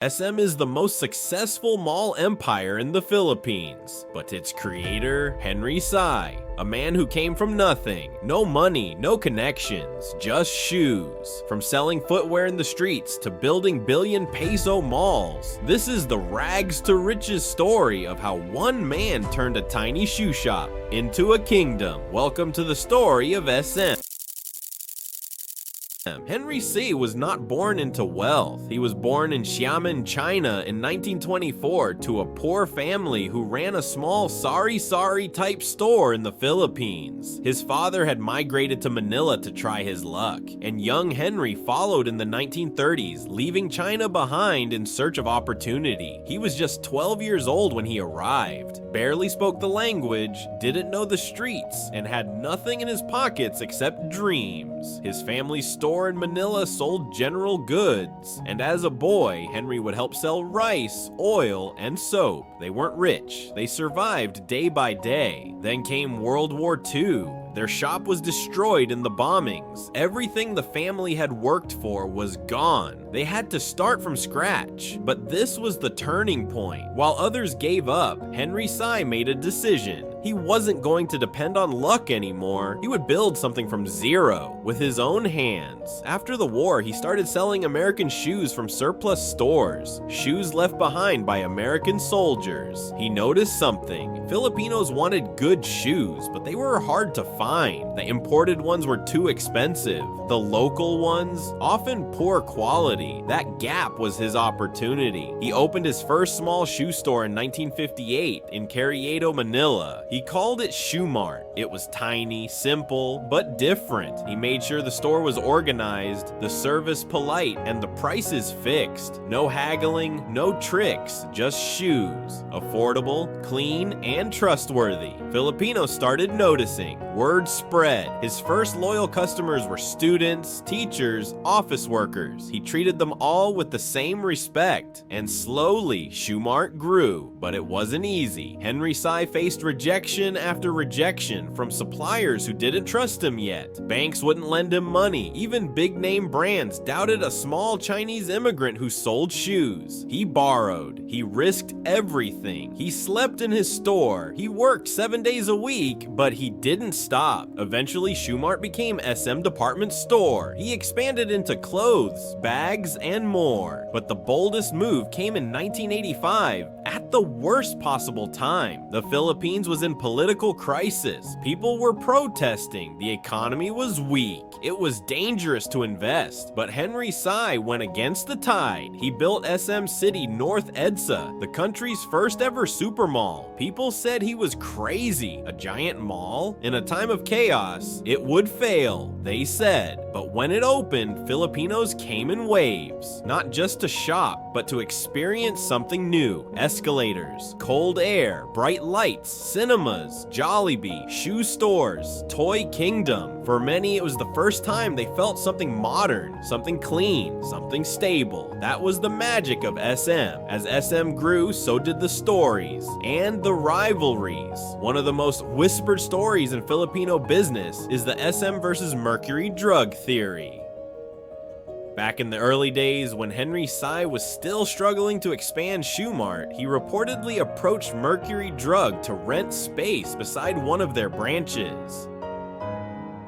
SM is the most successful mall empire in the Philippines, but its creator, Henry Sy, a man who came from nothing, no money, no connections, just shoes. From selling footwear in the streets to building billion-peso malls, this is the rags to riches story of how one man turned a tiny shoe shop into a kingdom. Welcome to the story of SM. Henry Sy was not born into wealth. He was born in Xiamen, China in 1924 to a poor family who ran a small sari-sari type store in the Philippines. His father had migrated to Manila to try his luck, and young Henry followed in the 1930s, leaving China behind in search of opportunity. He was just 12 years old when he arrived, barely spoke the language, didn't know the streets, and had nothing in his pockets except dreams. His family's store in Manila sold general goods, and as a boy, Henry would help sell rice, oil, and soap. They weren't rich, they survived day by day. Then came World War II. Their shop was destroyed in the bombings. Everything the family had worked for was gone. They had to start from scratch. But this was the turning point. While others gave up, Henry Sy made a decision. He wasn't going to depend on luck anymore. He would build something from zero with his own hands. After the war, he started selling American shoes from surplus stores, shoes left behind by American soldiers. He noticed something. Filipinos wanted good shoes, but they were hard to find. The imported ones were too expensive. The local ones, often poor quality. That gap was his opportunity. He opened his first small shoe store in 1958 in Carriedo, Manila. He called it Shoe Mart. It was tiny, simple, but different. He made sure the store was organized, the service polite, and the prices fixed. No haggling, no tricks, just shoes. Affordable, clean, and trustworthy. Filipinos started noticing. Word spread. His first loyal customers were students, teachers, office workers. He treated them all with the same respect. And slowly, Shoe Mart grew. But it wasn't easy. Henry Sy faced rejection after rejection from suppliers who didn't trust him yet. Banks wouldn't lend him money. Even big-name brands doubted a small Chinese immigrant who sold shoes. He borrowed. He risked everything. He slept in his store. He worked 7 days a week, but he didn't stop. Eventually, Shoe Mart became SM Department Store. He expanded into clothes, bags, and more. But the boldest move came in 1985, at the worst possible time. The Philippines was in political crisis. People were protesting. The economy was weak. It was dangerous to invest. But Henry Sy went against the tide. He built SM City North EDSA, the country's first ever super mall. People said he was crazy. A giant mall? In a time of chaos, it would fail, they said. But when it opened, Filipinos came in waves. Not just to shop, but to experience something new. Escalators, cold air, bright lights, cinemas, Jollibee, shoe stores, Toy Kingdom. For many, it was the first time they felt something modern, something clean, something stable. That was the magic of SM. As SM grew, so did the stories and the rivalries. One of the most whispered stories in Filipino business is the SM versus Mercury Drug theory. Back in the early days, when Henry Sy was still struggling to expand Shoe Mart, he reportedly approached Mercury Drug to rent space beside one of their branches.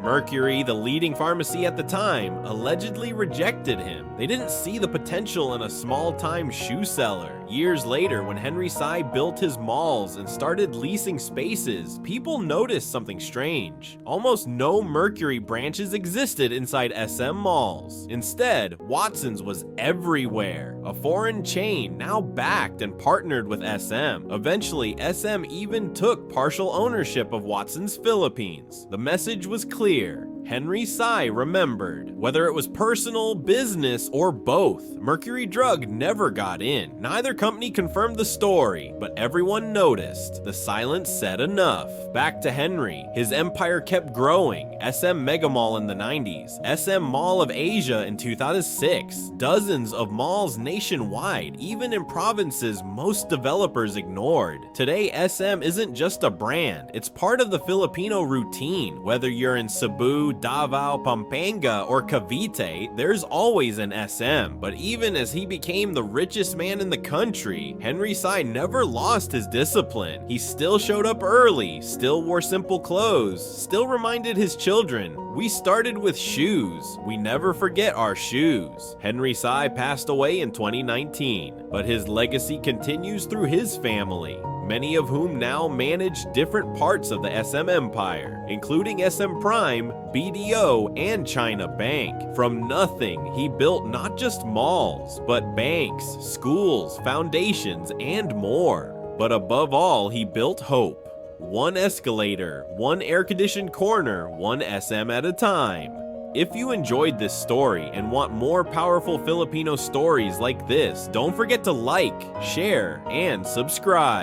Mercury, the leading pharmacy at the time, allegedly rejected him. They didn't see the potential in a small-time shoe seller. Years later, when Henry Sy built his malls and started leasing spaces, people noticed something strange. Almost no Mercury branches existed inside SM malls. Instead, Watson's was everywhere. A foreign chain now backed and partnered with SM. Eventually, SM even took partial ownership of Watson's Philippines. The message was clear. Henry Sy remembered. Whether it was personal, business, or both, Mercury Drug never got in. Neither company confirmed the story, but everyone noticed. The silence said enough. Back to Henry. His empire kept growing. SM Mega Mall in the 90s, SM Mall of Asia in 2006, dozens of malls nationwide, even in provinces most developers ignored. Today, SM isn't just a brand, it's part of the Filipino routine. Whether you're in Cebu, Cebu, Davao, Pampanga, or Cavite, there's always an SM. But even as he became the richest man in the country, Henry Sy never lost his discipline. He still showed up early, still wore simple clothes, still reminded his children, "We started with shoes. We never forget our shoes." Henry Sy passed away in 2019, but his legacy continues through his family, many of whom now manage different parts of the SM empire, including SM Prime, BDO, and China Bank. From nothing, he built not just malls, but banks, schools, foundations, and more. But above all, he built hope. One escalator, one air-conditioned corner, one SM at a time. If you enjoyed this story and want more powerful Filipino stories like this, don't forget to like, share, and subscribe.